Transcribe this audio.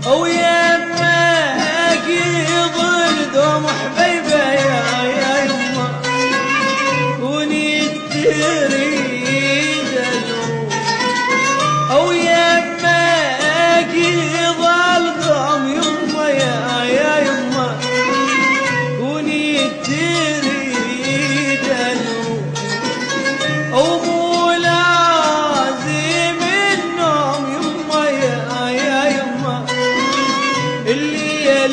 او يما يظل دوم حبيبه يا يما كوني تريد الروح او يما يظل دوم يما يا يما كوني تريد الروح او مو لازم النوم يما يا يما اللي يا